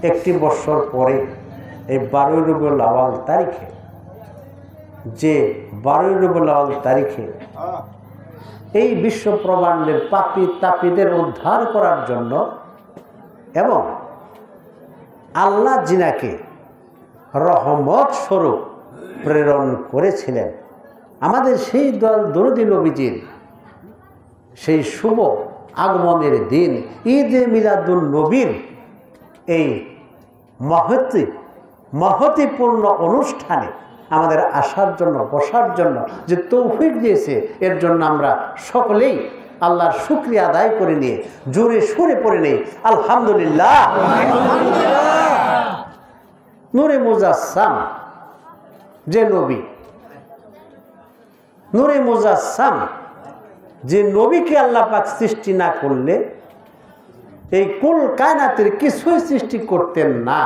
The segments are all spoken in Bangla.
একটি বছর পরে এই 12 রবিউল আউয়াল তারিখে, যে 12 রবিউল আউয়াল তারিখে এই বিশ্ব ব্রহ্মাণ্ডের পাপী তাপীদের উদ্ধার করার জন্য এবং আল্লাহ জিনাকে রহমত স্বরূপ প্রেরণ করেছিলেন, আমাদের সেই দরদি নবীজির সেই শুভ আগমনের দিন ঈদে মিলাদুন নবীর এই মহতিপূর্ণ অনুষ্ঠানে আমাদের আসার জন্য, বসার জন্য যে তৌফিক দিয়েছে, এর জন্য আমরা সকলেই আল্লাহর শুকরিয়া আদায় করে নিয়ে জোরে সুরে পড়ে নেই আলহামদুলিল্লাহ। নূরে মুজাসসাম যে নবী, নূরে মুজাসসাম যে নবীকে আল্লাহ পাক সৃষ্টি না করলে এই কুল কায়নাতের কিছুই সৃষ্টি করতেন না,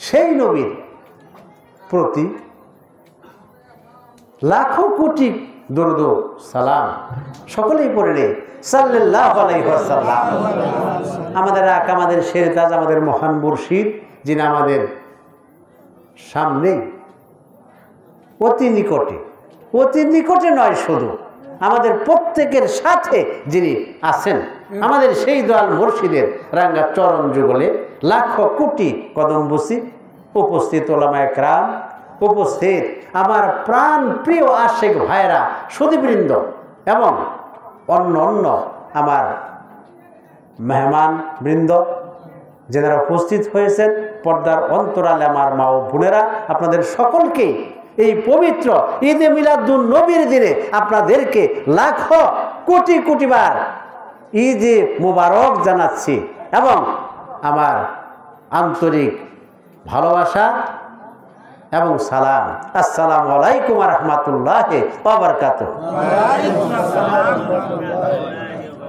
সেই নবীর প্রতি লাখো কোটি দরুদ সালাম সকলেই পড়ে নেই সাল্লাল্লাহু আলাইহি ওয়াসাল্লাম। আমাদের আকা, আমাদের শেরতাজ, আমাদের মহান মুর্শিদ, যিনি আমাদের সামনে অতি নিকটে নয়, শুধু আমাদের প্রত্যেকের সাথে যিনি আছেন, আমাদের সেই দয়াল মুর্শিদের রাঙ্গা চরণ যুগলে লাখো কোটি কদম বসি উপস্থিত ওলামায়ে কেরাম, উপস্থিত আমার প্রাণ প্রিয় আশেক ভাইরা, সুধীবৃন্দ এবং অন্য আমার মেহমান বৃন্দ যারা উপস্থিত হয়েছেন, পর্দার অন্তরালে আমার মা ও বোনেরা, আপনাদের সকলকে এই পবিত্র ঈদে মিলাদুন নবীর দিনে আপনাদেরকে লাখো কোটি কোটিবার ঈদে মুবারক জানাচ্ছি এবং আমার আন্তরিক ভালোবাসা এবং সালাম। আসসালামু আলাইকুম ওয়া রাহমাতুল্লাহি ওয়া বারাকাতুহু।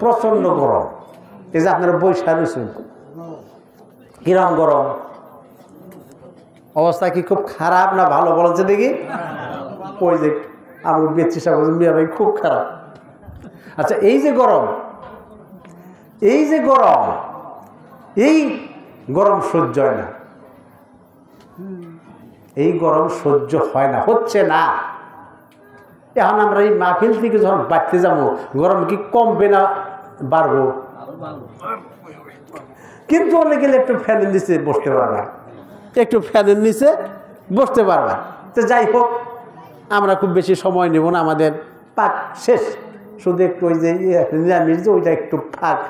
প্রচন্ড গরম, এই যে আপনারা বৈশা রয়েছেন, কিরম গরম, অবস্থা কি খুব খারাপ না ভালো বলছে দেখি? ওই যে আমি বেচি সাহেব মিয়া ভাই খুব খারাপ। আচ্ছা, এই যে গরম এই গরম সহ্য হয় না, এই গরম সহ্য হয় না, হচ্ছে না। এখন আমরা এই মাহফিল থেকে যখন বাড়তে যাবো, গরম কি কমবে না বাড়বো? কিন্তু অনেক গেলে একটু ফ্যানের নিচে বসতে পারবা, একটু ফ্যানের নিচে বসতে পারবা। তো যাই হোক, আমরা খুব বেশি সময় নেব না, আমাদের পাক শেষ, শুধু একটু ওই যে নিরামিষ যে ওইটা একটু ফাঁক,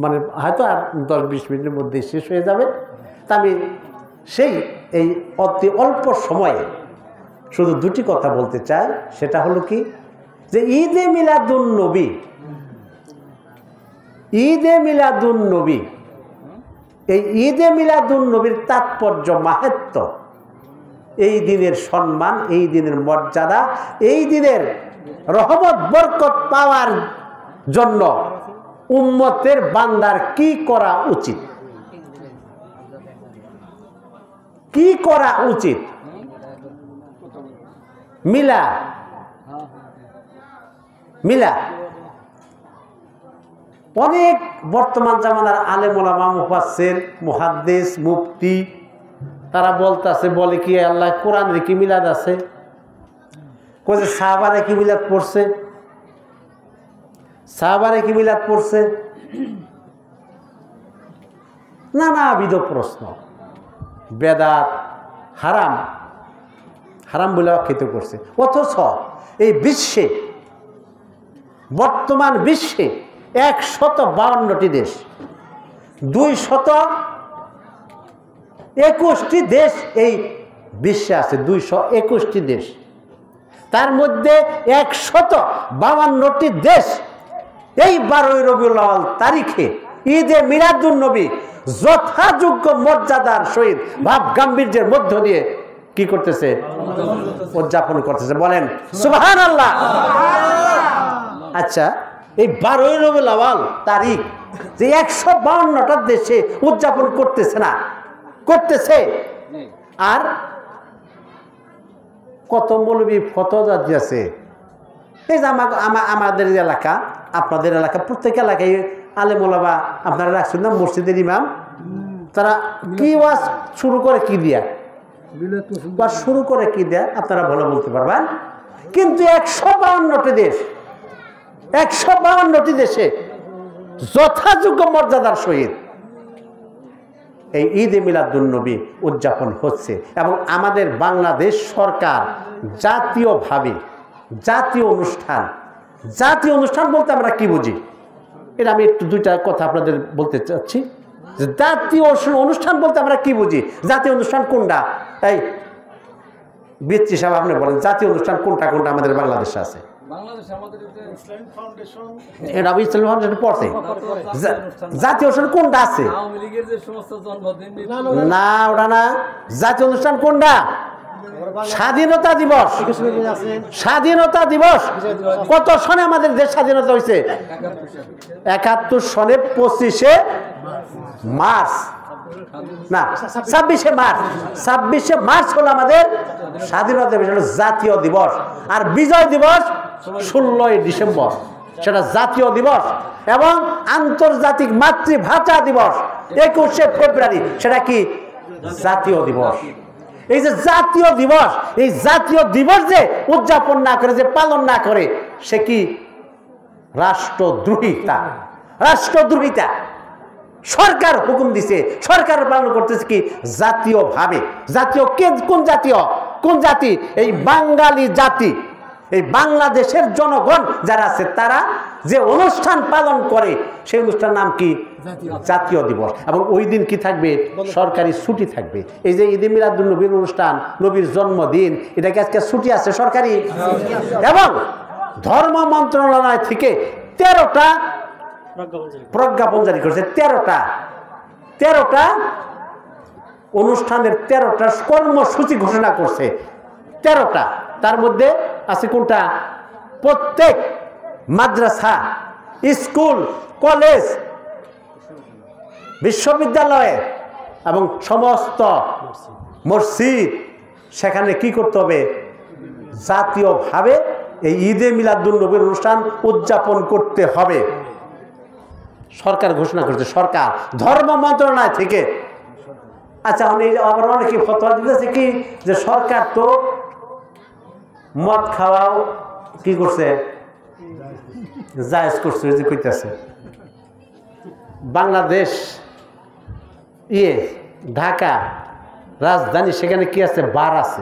মানে হয়তো আর 10-20 মিনিটের মধ্যে শেষ হয়ে যাবে। তা আমি এই অতি অল্প সময়ে শুধু দুটি কথা বলতে চাই, সেটা হলো কি, যে ঈদে মিলাদুন নবী, এই ঈদে মিলাদুন নবীর তাৎপর্য, মাহাত্ম্য, এই দিনের সম্মান, এই দিনের মর্যাদা, এই দিনের রহমত বরকত পাওয়ার জন্য উম্মতের বান্দার কি করা উচিত, কি করা উচিত? মিলা অনেক বর্তমান জামানার আলেম ওলামা, মুফাসসির, মুহাদ্দিস, মুফতি, তারা বলে কি আল্লাহ কোরআনের কি মিলাদ আছে? কই যে সাহাবারে কি মিলাদ পড়ছে, সাহাবারে কি মিলাদ পড়ছে? নানাবিধ প্রশ্ন, বেদাত, হারাম বলে আখ্যায়িত করছে। অথচ এই বিশ্বে, বর্তমান বিশ্বে 152টি দেশ, 221টি দেশ এই বিশ্বে আছে, 221টি দেশ। তার মধ্যে 152টি দেশ এই 12 রবিউল আউয়াল তারিখে ঈদে মিলাদুন নবী যথাযোগ্য মর্যাদার সহিত ভাব গাম্ভীর্যের মধ্য দিয়ে কি করতেছে? উদযাপন করতেছে। বলেন সুবহানাল্লাহ। আচ্ছা, এই 12 রবিউল আউয়াল তারিখ যে 152টা দেশে উদযাপন করতেছে, আর কত মৌলবী ফতোয়া দিয়েছে। এই যে আমাদের এলাকা, আপনাদের এলাকা, প্রত্যেক এলাকায় আলেম ওলামা আপনারা রাখছেন না মসজিদের ইমাম, তারা কি ওয়াজ শুরু করে কি দিয়া, ওয়াজ শুরু করে কি দেয়া আপনারা ভালো বলতে পারবেন। কিন্তু 152টি দেশ, 152টি দেশে যথাযোগ্য মর্যাদার সহিত এই ঈদে মিলাদুন্নবী উদযাপন হচ্ছে। এবং আমাদের বাংলাদেশ সরকার জাতীয়ভাবে জাতীয় অনুষ্ঠান বলতে আমরা কি বুঝি, এটা আমি একটু দুইটা কথা আপনাদের বলতে চাচ্ছি। যে জাতীয় অনুষ্ঠান বলতে আমরা কি বুঝি, জাতীয় অনুষ্ঠান কোনটা? এই বিচ্ছি সাহেব আপনি বলেন জাতীয় অনুষ্ঠান কোনটা কোনটা আমাদের বাংলাদেশে আছে? এটা আমি ইসলামিক ফাউন্ডেশন পড়ছে। জাতীয় অনুষ্ঠান কোনটা আছে? না ওটা না, জাতীয় অনুষ্ঠান কোনটা? স্বাধীনতা দিবস। স্বাধীনতা দিবস কত সনে আমাদের দেশ স্বাধীনতা হয়েছে? 71 সনে 25শে মার্চ, না 26শে মার্চ। 26শে মার্চ হলো আমাদের স্বাধীনতা দিবস, জাতীয় দিবস। আর বিজয় দিবস 16ই ডিসেম্বর, সেটা জাতীয় দিবস। এবং আন্তর্জাতিক মাতৃভাষা দিবস 21শে ফেব্রুয়ারি, সেটা কি জাতীয় দিবস। এই যে জাতীয় দিবস, এই জাতীয় দিবস যে উদযাপন না করে, যে পালন না করে, সে কি রাষ্ট্রদ্রোহিতা। রাষ্ট্রদ্রোহিতা। সরকার হুকুম দিছে, সরকার পালন করতেছে কি জাতীয়ভাবে। জাতীয় কোন জাতীয়, কোন জাতি? এই বাঙালি জাতি, এই বাংলাদেশের জনগণ যারা আছে তারা যে অনুষ্ঠান পালন করে সেই অনুষ্ঠান নাম কি? জাতীয় দিবস। এবং ওই দিন কি থাকবে? সরকারি ছুটি থাকবে। এই যে ঈদে মিলাদুন্নবীর অনুষ্ঠান, নবীর জন্মদিন, এটা কি আজকে ছুটি আছে সরকারি? এবং ধর্ম মন্ত্রণালয় থেকে 13টা প্রজ্ঞাপন জারি করছে। 13টা অনুষ্ঠানের 13টা কর্মসূচি ঘোষণা করছে। 13টা, তার মধ্যে আছে কোনটা? প্রত্যেক মাদ্রাসা, স্কুল, কলেজ, বিশ্ববিদ্যালয়ে এবং সমস্ত মসজিদ, সেখানে কি করতে হবে? জাতীয়ভাবে এই ঈদে মিলাদুন্নবীর অনুষ্ঠান উদযাপন করতে হবে। সরকার ঘোষণা করছে, সরকার, ধর্ম মন্ত্রণালয় থেকে। আচ্ছা, আবার অনেকে ফতোয়া দিতেছে কি যে সরকার তো মদ খাওয়াও কি করছে, জায়েজ করছে। যে কইতেছে বাংলাদেশ ঢাকা রাজধানী, সেখানে কি আছে? বার আছে।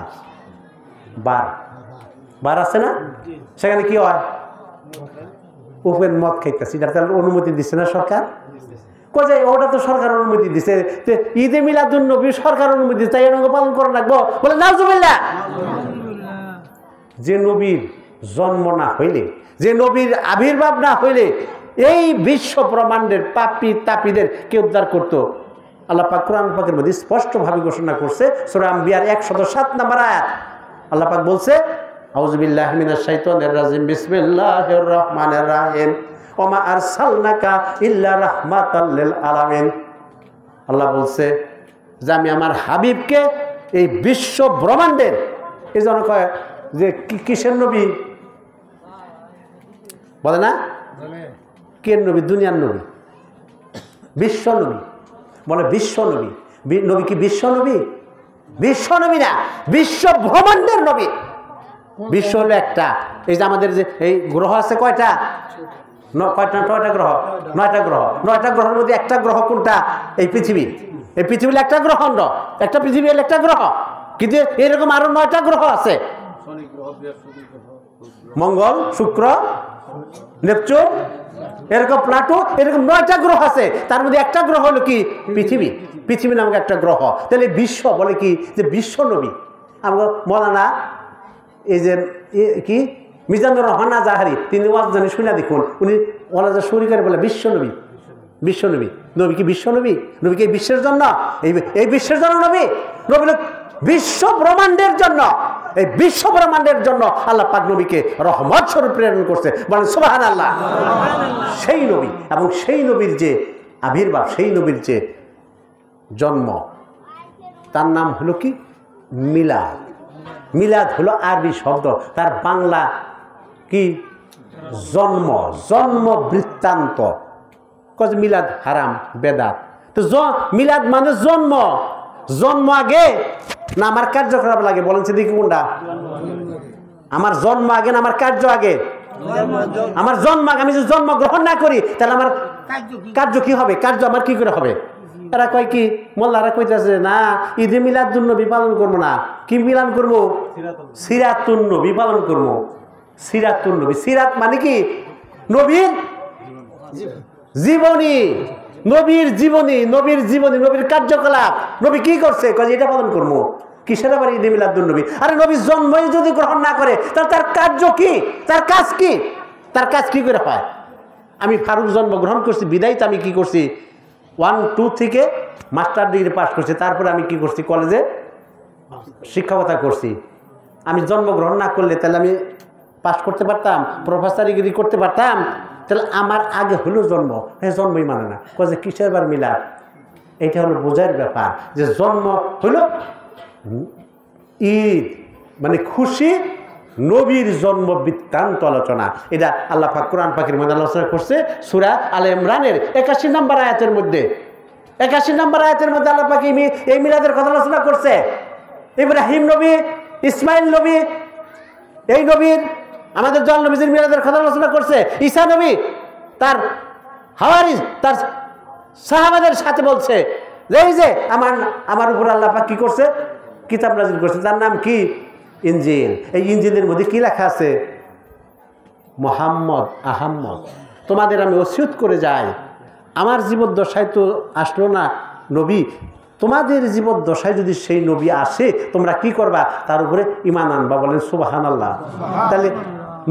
বার আছে না? সেখানে কি হয়? ওপেন মদ খাইতেছে। এটা তাহলে অনুমতি দিচ্ছে না সরকার? কোথায়? ওটা তো সরকার অনুমতি দিচ্ছে। ঈদে মিলাদুন্নবী সরকার অনুমতি দিচ্ছে, তাই এরকম পালন করা লাগবো? বলে নাউজুবিল্লাহ। যে নবীর জন্ম না হইলে, যে নবীর আবির্ভাব না হইলে এই বিশ্ব ব্রহ্মাণ্ডের পাপী তাপীদের কে উদ্ধার করতো? আল্লাহ পাক কোরআন পাকের মধ্যে স্পষ্টভাবে ঘোষণা করছে, সূরা আম্বিয়ার 107 নম্বর আয়াত। আল্লাহ পাক বলছে, আউযু বিল্লাহি মিনাশ শাইতানির রাজিম, বিসমিল্লাহির রহমানির রহিম, ওয়া মা আরসালনাকা ইল্লা রাহমাতাল লিল আলামিন। আল্লাহ বলছে যে আমি আমার হাবিবকে এই বিশ্ব ব্রহ্মাণ্ডের, এই জন্য কয় যে কিসের নবী বলে না? কে নবী? দুনিয়ার নবী, বিশ্ব নবী বলে। বিশ্ব নবী, নবী কি বিশ্ব নবী? বিশ্ব নবী না, বিশ্ব ব্রহ্মাণ্ডের নবী। বিশ্ব হলো একটা। এই যে আমাদের যে এই গ্রহ আছে কয়টা? নয়টা গ্রহ। 9টা গ্রহ। 9টা গ্রহের মধ্যে একটা গ্রহ কোনটা? এই পৃথিবী। এই পৃথিবীর একটা গ্রহণ্ড, একটা পৃথিবী হলো একটা গ্রহ। কিন্তু এরকম আরো 9টা গ্রহ আছে। মঙ্গল, শুক্র, নেপচুন, এরকম প্লাটো, এরকম 9টা গ্রহ আছে। তার মধ্যে একটা গ্রহ হলো কি? পৃথিবী। পৃথিবী নামক একটা গ্রহ। তাহলে বিশ্ব বলে কি? যে বিশ্ব নবী। আমরা মৌলানা এই যে কি মিজানুর রহমান আজাহারি, তিনি ওয়াজ জানি শুনে দেখুন, উনি ওয়াজা শুরু করে বলে বিশ্ব নবী। বিশ্ব নবী। নবী কি বিশ্ব নবী? নবী কি বিশ্বের জন্য? এই বিশ্বের জন্য নবী? নবী বিশ্ব ব্রহ্মাণ্ডের জন্য। এই বিশ্ব ব্রহ্মাণ্ডের জন্য আল্লাহ পাক নবীকে রহমত স্বরূপ প্রেরণ করছে। বলেন সুবহানাল্লাহ। সেই নবী এবং সেই নবীর যে আবির্ভাব, সেই নবীর যে জন্ম, তার নাম হলো কি? মিলাদ। মিলাদ হলো আরবি শব্দ, তার বাংলা কি? জন্ম, জন্ম বৃত্তান্ত। কজ মিলাদ হারাম বেদাত। তো মিলাদ মানে জন্ম, জন্ম আগে না আমার কার্যকলাপ লাগে? বলেন দেখি কোনটা? আমার জন্ম আগে না আমার কার্য আগে? আমার জন্ম আগে। আমি যদি জন্ম গ্রহণ না করি তাহলে আমার কার্য কি হবে? কার্য আমার কি করে হবে? এরা কয় কি, মোল্লারা কইতেছে না ঈদে মিলাদুন নবী পালন করবো না, কি মিলান করবো? সিরাতুন নবী পালন করবো। সিরাতুন নবী, সিরাত মানে কি? নবীর জীবনী, নবীর জীবনী, নবীর জীবনী, নবীর কার্যকলাপ, নবী কি করছে কয় এটা পালন করবো। কিসের আবার ঈদে মিলাদুন নবী? আরে নবীর জন্মই যদি গ্রহণ না করে তাহলে তার কার্য কি? তার কাজ কি? তার কাজ কি করে হয়? আমি ফারুক জন্মগ্রহণ করছি বিদায় তো আমি কি করছি 1, 2 থেকে মাস্টার ডিগ্রি পাস করছি, তারপরে আমি কি করছি কলেজে শিক্ষকতা করছি। আমি জন্মগ্রহণ না করলে তাহলে আমি পাস করতে পারতাম, প্রফেসর ডিগ্রি করতে পারতাম? তাহলে আমার আগে হলো জন্ম, হ্যাঁ জন্মই মানে না। যে কিসের বার মিলাদ? এটা হলো বোঝার ব্যাপার যে জন্ম হলো ঈদ মানে খুশি, নবীর জন্ম বৃত্তান্ত আলোচনা। এটা আল্লাহ পাক কোরআন পাকের মধ্যে আলোচনা করছে সূরা আলে ইমরানের 81 নম্বর আয়াতের মধ্যে। 81 নম্বর আয়াতের মধ্যে আল্লাহ পাক এই মিলাদের কথা আলোচনা করছে। ইব্রাহিম নবী, ইসমাইল নবী, এই নবীর আমাদের জল নবীর মিলাদের কথা আলোচনা করছে। ঈসা নবী তার হাওয়ারি, তার সাহাবাদের সাথে বলছে যে এই যে আমার উপর আল্লাহ পাক কি করছে? কিতাব নাযিল করছে, তার নাম কি? ইনজিল। এই ইনজিলের মধ্যে কি লেখা আছে? মুহাম্মদ আহম্মদ। তোমাদের আমি ওসিয়ত করে যাই, আমার জীবদ্দশায় তো আসলো না নবী, তোমাদের জীবদ্দশায় যদি সেই নবী আসে তোমরা কি করবা? তার উপরে ঈমান আনবা। বলেন সুবহানাল্লাহ। তাহলে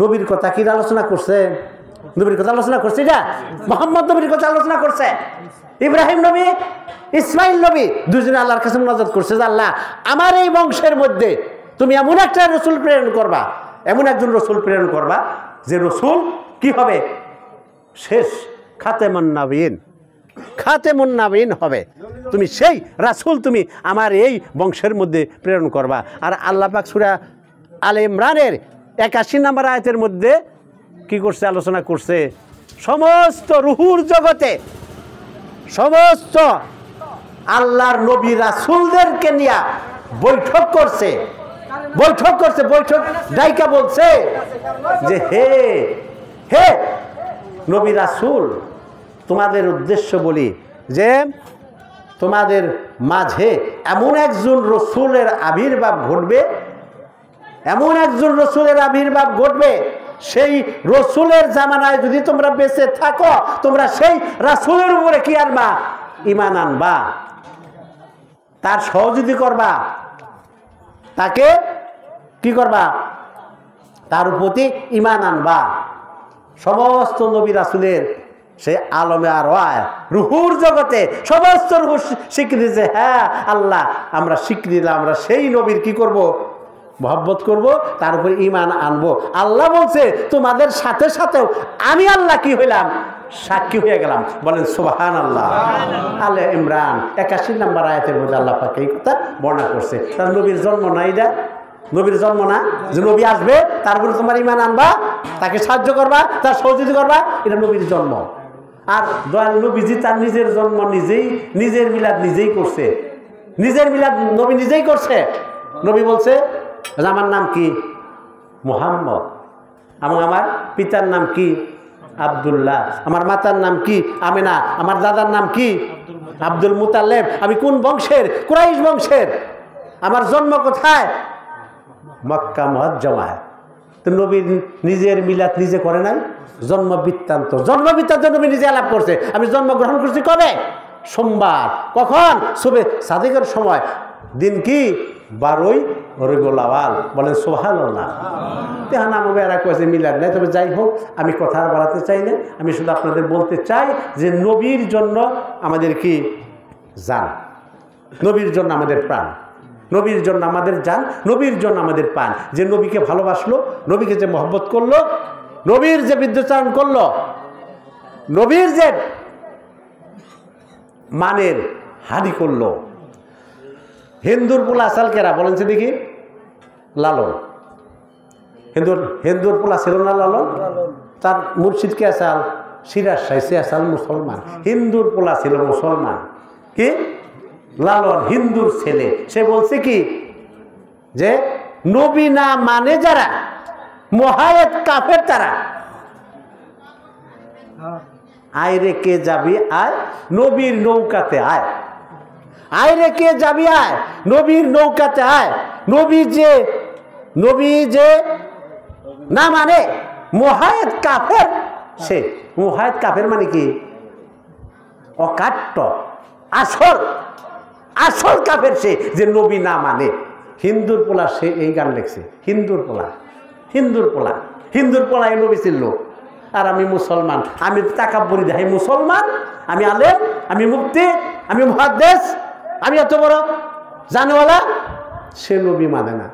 নবীর কথা কি আলোচনা করছে? নবীর কথা আলোচনা করছে, এটা মুহাম্মদ নবীর কথা আলোচনা করছে। ইব্রাহিম নবী, ইসমাইল নবী দুজনে আল্লাহর কাছে মুনাজাত করছে যে আল্লাহ আমার এই বংশের মধ্যে তুমি এমন একটা রসুল প্রেরণ করবা, এমন একজন রসুল প্রেরণ করবা যে রসুল কি হবে? শেষ খাতেমুন নবীন, খাতেমুন নবীন হবে। তুমি সেই রাসূল তুমি আমার এই বংশের মধ্যে প্রেরণ করবা। আর আল্লাহ পাক সূরা আলে ইমরানের 81 নম্বর আয়াতের মধ্যে কি করছে? আলোচনা করছে সমস্ত রুহুর জগতে সমস্ত আল্লাহর নবী রাসূলদেরকে নিয়ে বৈঠক করছে, বৈঠক ডাইকা বলছে যে হে হে নবী রাসূল, তোমাদের উদ্দেশ্য বলি যে তোমাদের মাঝে এমন একজন রসুলের আবির্ভাব ঘটবে, এমন একজন রসুলের আবির্ভাব ঘটবে, সেই রসুলের জামানায় যদি তোমরা বেঁচে থাকো তোমরা সেই রাসূলের উপরে কি আনবা? ঈমান আনবা, তার সহযোগী করবা, তাকে কি করবা? তার প্রতি ঈমান আনবা। সমস্ত নবী রাসূলের সেই আলমে আরওয়াহ রুহুর জগতে সমস্ত রুহ স্বীকৃতি দিয়েছে, হ্যাঁ আল্লাহ আমরা স্বীকৃতি দিলাম, আমরা সেই নবীর কি করব? মহব্বত করব, তার উপরে ঈমান আনবো। আল্লাহ বলছে তোমাদের সাথে সাথেও আমি আল্লাহ কি হইলাম? সাক্ষী হয়ে গেলাম। বলেন সুবহানাল্লাহ। আলে ইমরান 81 নম্বর আয়াতের মধ্যে আল্লাহ পাক এই কথা বর্ণনা করছে। তার নবীর জন্ম না, এটা নবীর জন্ম না যে নবী আসবে তার উপরে তোমার ঈমান আনবা, তাকে সাহায্য করবা, তার সহযোগিতা করবা, এটা নবীর জন্ম। আর দয়াল নবীজি তার নিজের জন্ম নিজেই, নিজের মিলাদ নিজেই করছে, নিজের মিলাদ নবী নিজেই করছে। নবী বলছে আমার নাম কি? মুহাম্মদ। আমার পিতার নাম কি? আব্দুল্লাহ। আমার মাতার নাম কি? আমিনা। আমার দাদার নাম কি? আব্দুল মুতাল্লিব। আমি কোন বংশের? কুরাইশ বংশের। আমার জন্ম কোথায়? মক্কা মুআজ্জামায়। তো নবী নিজের মিলাদ নিজে করে নাই? জন্ম বৃত্তান্ত নবী নিজে আলাপ করছে। আমি জন্মগ্রহণ করছি কবে? সোমবার। কখন? সুবে সাদিকের সময়। দিন কি? 12ই রবিউল আউয়াল। বলেন সুবহানাল্লাহ। তেহানা মুবারক কয়েছে মিলাদ নাই। তবে যাই হোক আমি কথা আর বাড়াতে চাই না, আমি শুধু আপনাদের বলতে চাই যে নবীর জন্য আমাদের কি জান, নবীর জন্য আমাদের প্রাণ, নবীর জন্য আমাদের জান, নবীর জন্য আমাদের প্রাণ। যে নবীকে ভালোবাসলো, নবীকে যে মহব্বত করলো, নবীর যে বিদ্যুচারণ করলো, নবীর যে মানের হানি করলো। হিন্দুর পোলা সালকেরা বলেন সে দেখি লালন, হিন্দুর পোলা ছিল না লালন? তার মুর্শিদ কে আসাল? সিরাজ শাহ সিয়াসাল মুসলমান, হিন্দুর পোলা ছিল মুসলমান, কি লালন হিন্দুর ছেলে। সে বলছে কি যে নবী না মানে যারা মুহায়েদ কাফের তারা। আয় রে কে যাবি আয় নবীর নৌকাতে আয়, আয় রে কে যাবি আয় নবীর নৌকাতে আয়। নবী যে না মানে মুহায়েদ কাফের, সে মুহায়েদ কাফের মানে কি অকাট্য আসল কাফের সে যে নবী না মানে। হিন্দুর পোলা সে এই গান লিখছে, হিন্দুর পোলা এই নবী ছিল। আর আমি মুসলমান, আমি তাকাব্বুরি দেখাই মুসলমান, আমি আলেম, আমি মুফতি, আমি মুহাদ্দিস, আমি এত বড় জানেওয়ালা। সে নবী মানে না।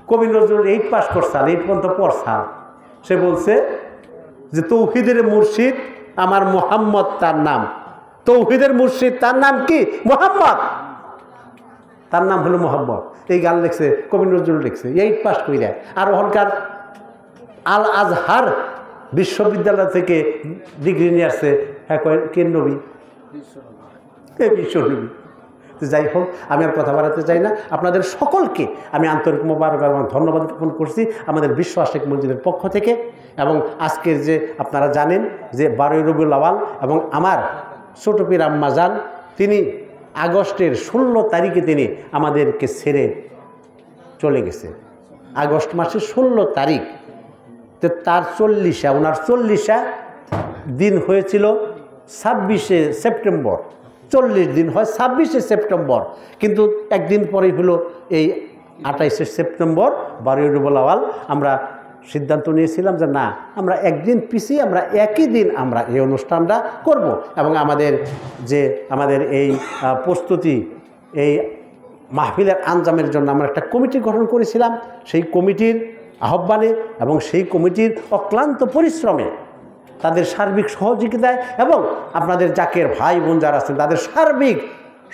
কবি নজরুল 8 পাস করছাল, 8 পর্যন্ত পড়ছাল। সে বলছে যে তৌহিদের মুর্শিদ আমার মুহাম্মদ তার নাম, তৌহিদের মুর্শিদ তার নাম কি মুহাম্মদ, তার নাম হলো মুহাম্মদ। এই গান লিখছে কবি নজরুল লিখছে 8 পাস কইরা। আর ওখানকার আল আজহার বিশ্ববিদ্যালয় থেকে ডিগ্রি নিয়ে আসছে। হ্যাঁ কে নবী, বিশ্ব নবী। তো যাই হোক, আমি আর কথা বাড়াতে চাই না। আপনাদের সকলকে আমি আন্তরিক মোবারক এবং ধন্যবাদ জ্ঞাপন করছি আমাদের বিশ্ব আশিক মসজিদের পক্ষ থেকে। এবং আজকের যে আপনারা জানেন যে 12ই রবিউল আউয়াল এবং আমার ছোট পীর আম্মা জান, তিনি আগস্টের 16 তারিখে তিনি আমাদেরকে ছেড়ে চলে গেছে। আগস্ট মাসের 16 তারিখ। তো তার 40 ওনার 40 দিন হয়েছিল 26শে সেপ্টেম্বর। 40 দিন হয় 26শে সেপ্টেম্বর, কিন্তু একদিন পরেই হলো এই 28শে সেপ্টেম্বর 12ই রবিউল আউয়াল। আমরা সিদ্ধান্ত নিয়েছিলাম যে না, আমরা একদিন পিছিয়ে আমরা একই দিন আমরা এই অনুষ্ঠানটা করব। এবং আমাদের এই প্রস্তুতি, এই মাহফিলের আঞ্জামের জন্য আমরা একটা কমিটি গঠন করেছিলাম। সেই কমিটির আহ্বানে এবং সেই কমিটির অক্লান্ত পরিশ্রমে, তাদের সার্বিক সহযোগিতায় এবং আপনাদের জাকের ভাই বোন যারা আছেন তাদের সার্বিক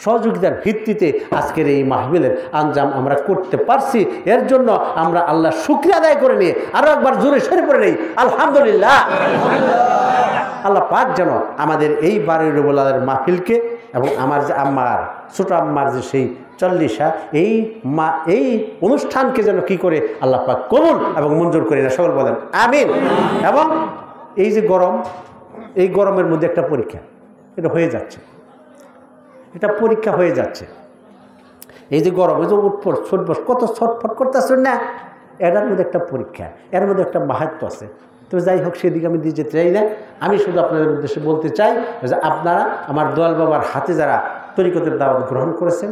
সহযোগিতার ভিত্তিতে আজকের এই মাহফিলের আঞ্জাম আমরা করতে পারছি। এর জন্য আমরা আল্লাহ শুকরিয়া আদায় করে নিয়ে আরও একবার জোরে সরে পড়ে নেই আলহামদুলিল্লাহ। আল্লাহ পাক যেন আমাদের এই 12ই রবিউল আউয়ালের মাহফিলকে এবং আমার যে আম্মার ছোট আম্মার যে সেই 40 এই অনুষ্ঠানকে যেন কি করে আল্লাহ পাক কবুল এবং মঞ্জুর করে না, সকল বলেন আমিন। এবং এই যে গরম, এই গরমের মধ্যে একটা পরীক্ষা এটা হয়ে যাচ্ছে, এটা পরীক্ষা হয়ে যাচ্ছে। এই যে গরম, এই যে উঠপট ছটবস কত ছটফট করতেছেন না, এটার মধ্যে একটা পরীক্ষা, এর মধ্যে একটা মাহাত্ম্য আছে। তো যাই হোক, সেদিকে আমি দিয়ে যেতে চাই না। আমি শুধু আপনাদের উদ্দেশ্যে বলতে চাই যে আপনারা আমার দয়াল বাবার হাতে যারা তরিকতের দাওয়াত গ্রহণ করেছেন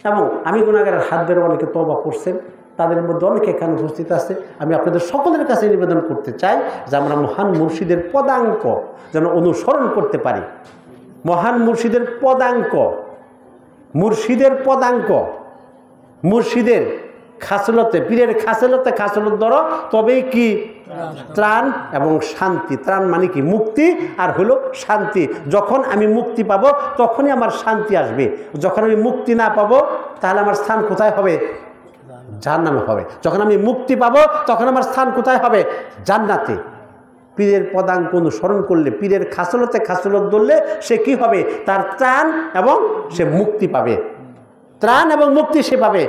এবং আমি গুনাহগারের হাত ধরে অনেকে তওবা করছেন, তাদের মধ্যে অনেকে এখানে উপস্থিত আছে। আমি আপনাদের সকলের কাছে নিবেদন করতে চাই যে আমরা মহান মুর্শিদের পদাঙ্ক যেন অনুসরণ করতে পারি। মহান মুর্শিদের পদাঙ্ক, মুর্শিদের খাসলতে, পীরের খাসলত ধরো, তবেই কি ত্রাণ এবং শান্তি। ত্রাণ মানে কি মুক্তি, আর হলো শান্তি। যখন আমি মুক্তি পাবো তখনই আমার শান্তি আসবে। যখন আমি মুক্তি না পাবো তাহলে আমার স্থান কোথায় হবে? জাহান্নামে হবে। যখন আমি মুক্তি পাবো তখন আমার স্থান কোথায় হবে? জান্নাতে। পীরের পদাঙ্ক অনুসরণ করলে, পীরের খাসলত ধরলে সে কি হবে? তার ত্রাণ এবং সে মুক্তি পাবে, ত্রাণ এবং মুক্তি সে পাবে।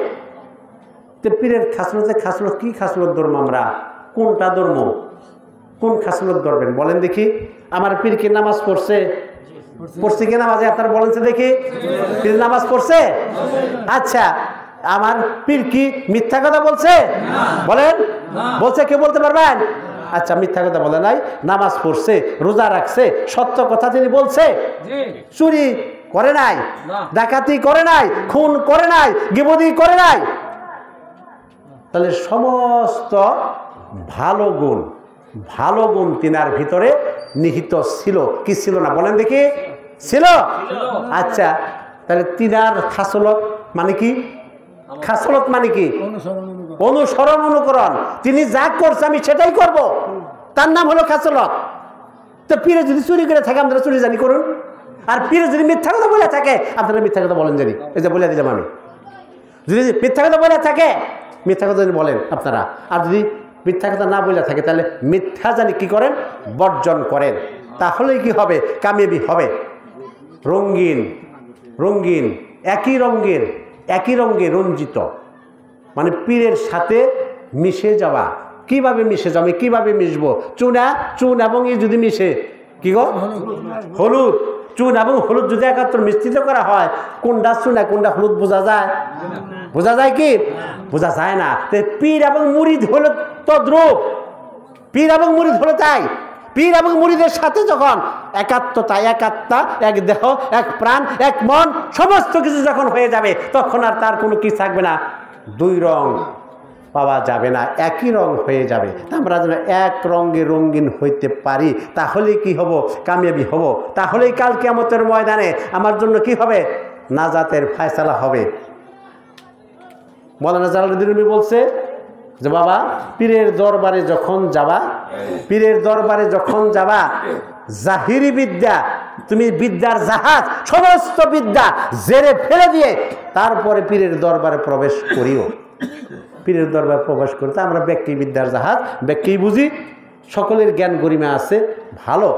তো পীরের খাসলত কি খাসলত ধর্ম? আমরা কোনটা ধর্ম, কোন খাসলত ধরবেন বলেন দেখি? আমার পীর কি নামাজ পড়ছে কি নামাজে? আপনারা বলেন দেখি, পীর নামাজ পড়ছে? আচ্ছা, আমার পীর কি মিথ্যা কথা বলছে? বলেন, বলছে? কেউ বলতে পারবেন? আচ্ছা, মিথ্যা কথা বলে নাই, নামাজ পড়ছে, রোজা রাখছে, সত্য কথা তিনি বলছে, চুরি করে নাই, ডাকাতি করে নাই, খুন করে নাই, গীবতি করে নাই। তাহলে সমস্ত ভালো গুণ তিনার ভিতরে নিহিত ছিল কি ছিল না? বলেন দেখি, ছিল? আচ্ছা, তাহলে তিনার খাসলত মানে কি? খাসলত মানে কি? অনুসরণ, অনুকরণ। তিনি যা করছে আমি সেটাই করব, তার নাম হলো খাসলত। তো পীরে যদি চুরি করে থাকে আপনারা চুরি জানি করুন, আর পীরে যদি মিথ্যা কথা বলে থাকে আপনারা মিথ্যা কথা বলেন জানি। এই যে বলে দিলাম আমি, যদি মিথ্যা কথা বলে থাকে মিথ্যা কথা যদি বলেন আপনারা, আর যদি মিথ্যা কথা না বলে থাকে তাহলে মিথ্যা জানি কি করেন? বর্জন করেন। তাহলেই কি হবে? কামিয়াবি হবে। রঙিন রঙিন একই রঙে রঞ্জিত, মানে পীরের সাথে মিশে যাওয়া। কিভাবে মিশে যাবে? কিভাবে মিশবো? চুন এবং ই যদি মিশে, কি গো, হলুদ, চুন এবং হলুদ যদি একাত্র মিশ্রিত করা হয়, কোনটা চুনা কোনটা হলুদ বোঝা যায়? বোঝা যায় কি? বোঝা যায় না। পীর এবং মুরিদ হলো তদ্রূপ। পীর এবং মুরিদ হলো তাই। পীর এবং মুরিদের সাথে যখন একাত্মতা, এক আত্মা, এক দেহ, এক প্রাণ, এক মন, সমস্ত কিছু যখন হয়ে যাবে, তখন আর তার কোনো কি থাকবে না, দুই রং পাওয়া যাবে না, একই রং হয়ে যাবে। আমরা যেন এক রঙে রঙিন হইতে পারি, তাহলেই কি হব? কামিয়াবি হব। তাহলেই কাল কিয়ামতের ময়দানে আমার জন্য কি হবে? নাজাতের ফয়সালা হবে। মাওলানা জালালউদ্দিন রুমি বলছে যে বাবা, পীরের দরবারে যখন যাবা, জাহিরি বিদ্যা, তুমি বিদ্যার জাহাজ, সমস্ত বিদ্যা জেরে ফেলে দিয়ে তারপরে পীরের দরবারে প্রবেশ করিও। পীরের দরবারে প্রবেশ করতে আমরা ব্যক্তি বিদ্যার জাহাজ, ব্যক্তি বুঝি, সকলের জ্ঞান গরিমা আছে, ভালো,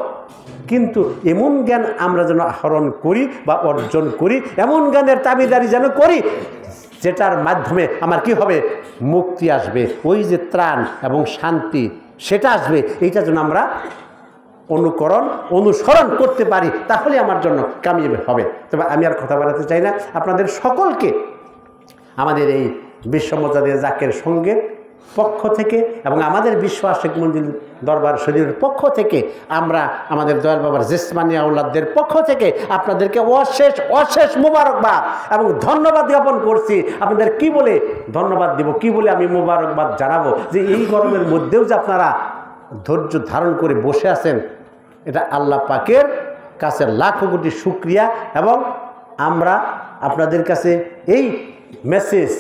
কিন্তু এমন জ্ঞান আমরা যেন আহরণ করি বা অর্জন করি, এমন জ্ঞানের দাবিদারি যেন করি যেটার মাধ্যমে আমার কি হবে? মুক্তি আসবে, ওই যে ত্রাণ এবং শান্তি সেটা আসবে। এইটা যেন আমরা অনুসরণ করতে পারি, তাহলে আমার জন্য কামিয়াবি হবে। তবে আমি আর কথা বাড়াতে চাই না। আপনাদের সকলকে আমাদের এই বিশ্ব মোজাদ্দেদ জাকের সঙ্গে পক্ষ থেকে এবং আমাদের বিশ্ব আশিক মঞ্জিল দরবার শরীফের পক্ষ থেকে, আমরা আমাদের দয়াল বাবার জিসমানি আওলাদদের পক্ষ থেকে আপনাদেরকে অশেষ মুবারকবাদ এবং ধন্যবাদ জ্ঞাপন করছি। আপনাদের কি বলে ধন্যবাদ দিব, কি বলে আমি মুবারকবাদ জানাবো যে এই গরমের মধ্যেও যে আপনারা ধৈর্য ধারণ করে বসে আছেন, এটা আল্লাহ পাকের কাছে লাখো কোটি শুকরিয়া। এবং আমরা আপনাদের কাছে এই মেসেজ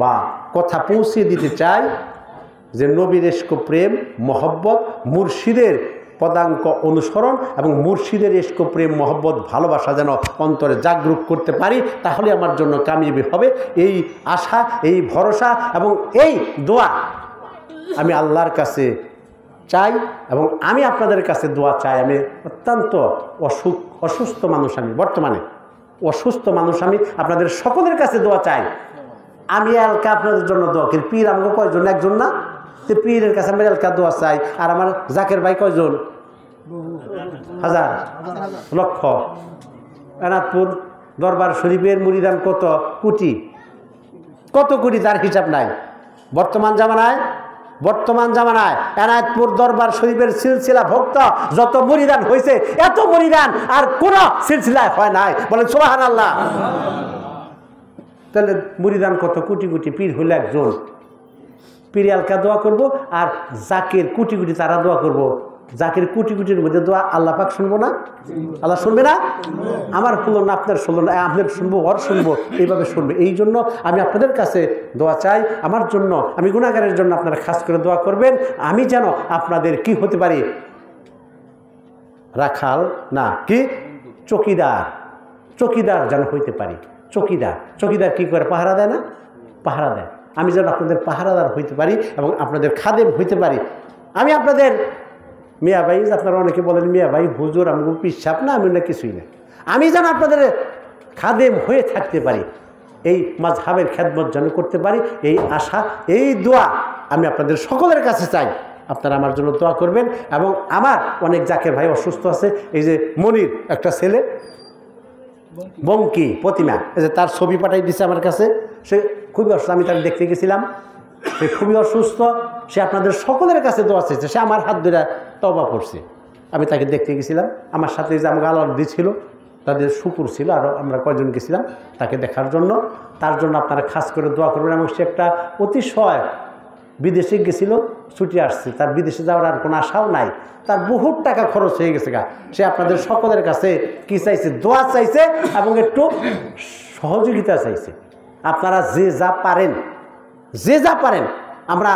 বা কথা পৌঁছে দিতে চাই যে নবীর ইশক প্রেম মহব্বত, মুর্শিদের পদাঙ্ক অনুসরণ এবং মুর্শিদের ইশক প্রেম মহব্বত ভালোবাসা যেন অন্তরে জাগরুক করতে পারি, তাহলে আমার জন্য কামিয়াবি হবে। এই আশা, এই ভরসা এবং এই দোয়া আমি আল্লাহর কাছে চাই এবং আমি আপনাদের কাছে দোয়া চাই। আমি অত্যন্ত অসুস্থ মানুষ, আমি বর্তমানে অসুস্থ মানুষ, আমি আপনাদের সকলের কাছে দোয়া চাই। আমি এলকা আপনাদের জন্য দোয়া করি। পীর আমাকে কয়জন? একজন না? তো পীরের কাছে আমি এলকা দোয়া চাই। আর আমার জাকের ভাই কয়জন? হাজার, লক্ষ। এনাদপুর দরবার শরীফের মুরিদান কত কোটি, তার হিসাব নাই। বর্তমান জামানায় এনাদপুর দরবার শরীফের সিলসিলা ভক্ত যত মুরিদান হয়েছে, এত মুরিদান আর কোন সিলসিলায় হয় নাই। বলেন সুবহানাল্লাহ। তাহলে মুরিদান কত কোটি, পীর হইলে একজন। পীর এলকা দোয়া করব আর জাকের কোটি তারা দোয়া করব। জাকের কোটির মধ্যে দোয়া আল্লাহ পাক শুনবো না? আল্লাহ শুনবে না? আমার শুনলো না, আপনার শুনলো না, আপনার শুনবো, ওর শুনবো, এইভাবে শুনবে। এই জন্য আমি আপনাদের কাছে দোয়া চাই। আমার জন্য, আমি গুনাহগারের জন্য আপনারা খাস করে দোয়া করবেন। আমি যেন আপনাদের কি হতে পারি? রাখাল না, কি চকিদার যেন হইতে পারি। চকিদার কি করে? পাহারা দেয় না? পাহারা দেয়। আমি যেন আপনাদের পাহারাদার হইতে পারি এবং আপনাদের খাদেম হইতে পারি। আমি আপনাদের মিয়া ভাই, আপনারা অনেকে বলেন মিয়া ভাই, হুজুর, আমি পিসাব না, আমি না কিছুই না। আমি যেন আপনাদের খাদেম হয়ে থাকতে পারি, এই মাযহাবের খেদমত যেন করতে পারি, এই আশা, এই দোয়া আমি আপনাদের সকলের কাছে চাই। আপনারা আমার জন্য দোয়া করবেন। এবং আমার অনেক জাকের ভাই অসুস্থ আছে। এই যে মনির একটা ছেলে, বঙ্কি প্রতিমা, এই যে তার ছবি পাঠাই দিছে আমার কাছে। সে খুবই অসুস্থ, আমি তাকে দেখতে গেছিলাম। সে খুবই অসুস্থ। সে আপনাদের সকলের কাছে দোয়া চাইছে। সে আমার হাত ধরে তওবা করছে। আমি তাকে দেখতে গেছিলাম। আমার সাথে যে আমাকে আলাদি ছিল, তাদের শুকুর ছিল, আরও আমরা কয়জন গেছিলাম তাকে দেখার জন্য। তার জন্য আপনারা খাস করে দোয়া করবেন। এবং সে একটা অতিশয় বিদেশে গেছিল, ছুটি আসছে, তার বিদেশে যাওয়ার আর কোনো আশাও নাই, তার বহুত টাকা খরচ হয়ে গেছে গা। সে আপনাদের সকলের কাছে কি চাইছে? দোয়া চাইছে এবং একটু সহযোগিতা চাইছে। আপনারা যে যা পারেন, আমরা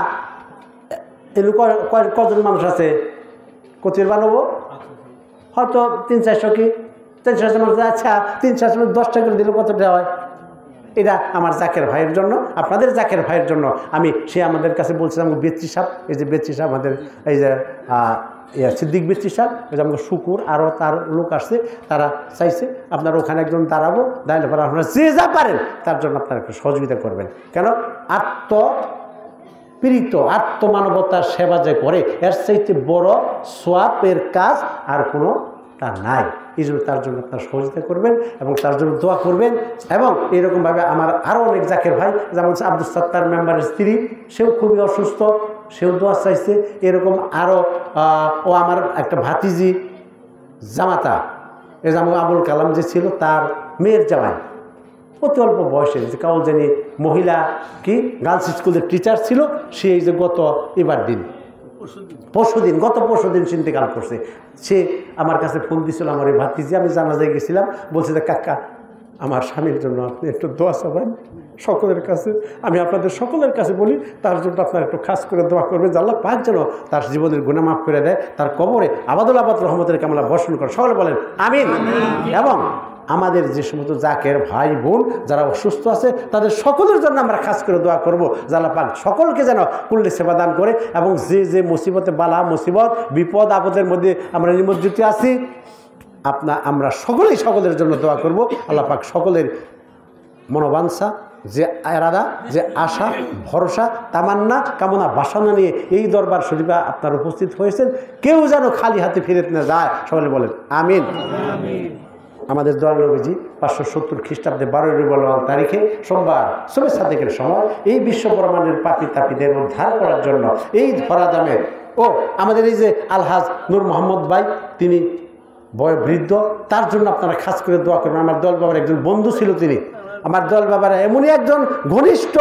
কজন মানুষ আছে কচির বানাবো, হয়তো 300-400 কি 300 মানুষ। আচ্ছা 300 10 টাকা করে দিলে কত টাকা হয়? এটা আমার জাকের ভাইয়ের জন্য, আপনাদের জাকের ভাইয়ের জন্য। সে আমাদের কাছে বলছিলাম বেচি সাহেব, এই যে বেচি সাহেব আমাদের এই যে সিদ্দিক বিচি সাহেব, ওই যে আমাকে শুকুর আরও তার লোক আসছে, তারা চাইছে আপনার ওখানে একজন দাঁড়াবো, দাঁড়ালে পরে আপনারা যে যা পারেন তার জন্য আপনারা একটু সহযোগিতা করবেন। কেন আত্মপীড়িত আত্মমানবতার সেবা যে করে এর চাইতে বড় সোয়াবের কাজ আর কোনো তার নাই। এই জন্য তার জন্য আপনারা সহযোগিতা করবেন এবং তার জন্য দোয়া করবেন। এবং এরকমভাবে আমার আরও অনেক জাকের ভাই, যেমন আব্দুল সত্তার মেম্বারের স্ত্রী, সেও খুবই অসুস্থ, সেও দোয়া চাইছে। এরকম আরও ও আমার একটা ভাতিজি জামাতা, এ যেমন আবুল কালাম যে ছিল তার মেয়ের জামাই, অতি অল্প বয়সে, যে কাউল জানি মহিলা কি গার্লস স্কুলের টিচার ছিল, সে এই যে গত গত পরশুদিন ইন্তেকাল করছে। সে আমার কাছে ফোন দিয়েছিল, আমার এই ভাতিজি, আমি জানাজায় গেছিলাম, বলছে যে কাকা আমার স্বামীর জন্য আপনি একটু দোয়া চাবেন সকলের কাছে। আমি আপনাদের সকলের কাছে বলি তার জন্য আপনারা একটু খাস করে দোয়া করবেন যে আল্লাহ পাক যেন তার জীবনের গুনাহ মাফ করে দেয়, তার কবরে আবাদুল আবাদ রহমতের কামলা বর্ষণ করে। সকলে বলেন আমিন। এবং আমাদের যে সমস্ত জাকের ভাই বোন যারা অসুস্থ আছে তাদের সকলের জন্য আমরা খাস করে দোয়া করবো যে আল্লাহ পাক সকলকে যেন কুল্লি সেবা দান করে। এবং যে যে মুসিবতে বালা মুসিবত বিপদ আপদের মধ্যে আমরা নিমজ্জিত আছি, আমরা সকলেই সকলের জন্য দোয়া করব। আল্লাহ পাক সকলের মনোবাঞ্ছা, যে এরাদা, যে আশা, ভরসা, তামান্না, কামনা, বাসনা নিয়ে এই দরবার শরীফে আপনারা উপস্থিত হয়েছেন, কেউ যেন খালি হাতে ফিরে না যায়। সকলে বলেন আমিন। আমাদের দয়াল নবীজি 570 খ্রিস্টাব্দে 12 রবিউল আউয়াল তারিখে সোমবার শবে সাদেকের সময় এই বিশ্ব ব্রহ্মাণ্ডের পাপি তাপিদের উদ্ধার করার জন্য এই ধরাধামে আমাদের এই যে আলহাজ নূর মোহাম্মদ ভাই, তিনি বয়োবৃদ্ধ, তার জন্য আপনারা খাস করে দোয়া করবেন। আমার দয়াল বাবার একজন বন্ধু ছিল, তিনি আমার দয়াল বাবার এমনই একজন ঘনিষ্ঠ,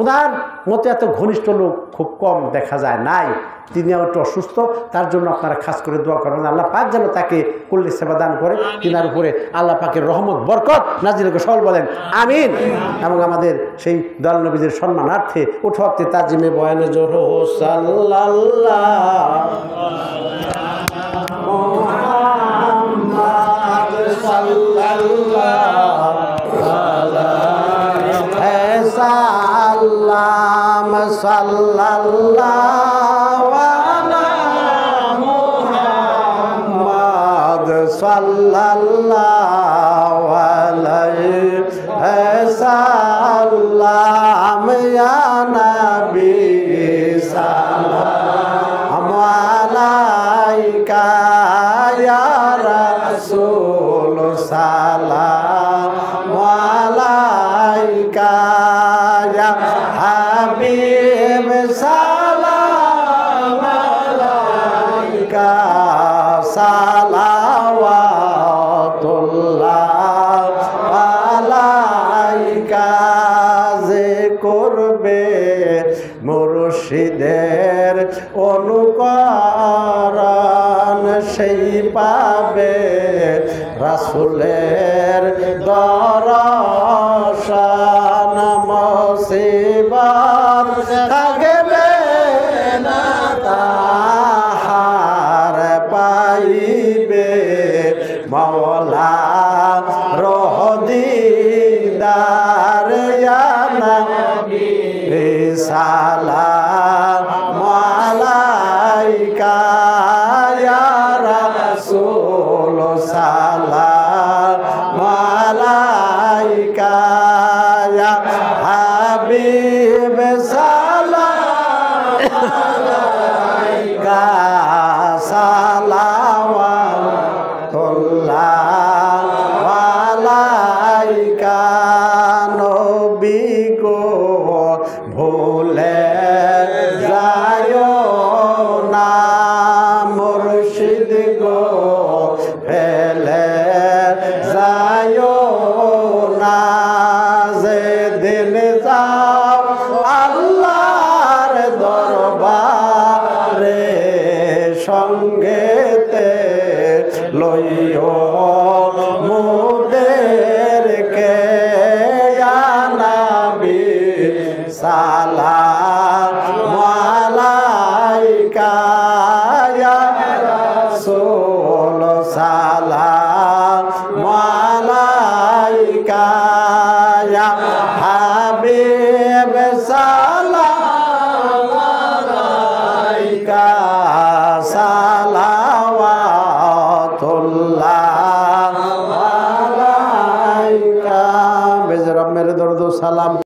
ওনার মতো এত ঘনিষ্ঠ লোক খুব কম দেখা যায়, নাই। তিনি একটু অসুস্থ, তার জন্য আপনারা খাস করে দোয়া করবেন আল্লাহ পাক যেন তাকে কুল্লি সেবা দান করে, তিনার উপরে আল্লাহ পাকের রহমত বরকত নাজিল করে। সকল বলেন আমিন। এবং আমাদের সেই দয়াল নবীদের সম্মানার্থে উঠতে তাজিমে বয়ানে জোর সাল্লাম সাল্লাল্লাহু আলা মুহাম্মদ সাল্লাল্লাহু আলাইহি সাল্লাম ইয়া নবী সালাম আলাইকা ইয়া রাসূল সালাম আলাইকা ইয়া হাবিব সালাম আলাইকা সালাওয়াতুল্লাহ আলাইকা। যে করবে মুর্শিদের অনুকরণ সেই পাবে রাসূলের দর্শন। মুসিবত থাকবে না তাহার পাইবে মওলা রহদিদার ইয়া নবী সালাম আলাইকা ইয়া রাসূল সালাম আলাইকা ইয়া হাবিব সালাম আলাইকা সালাওয়াতুল্লাহ আলাইকা। নবী গো ভুলে মেরে দরদ সালাম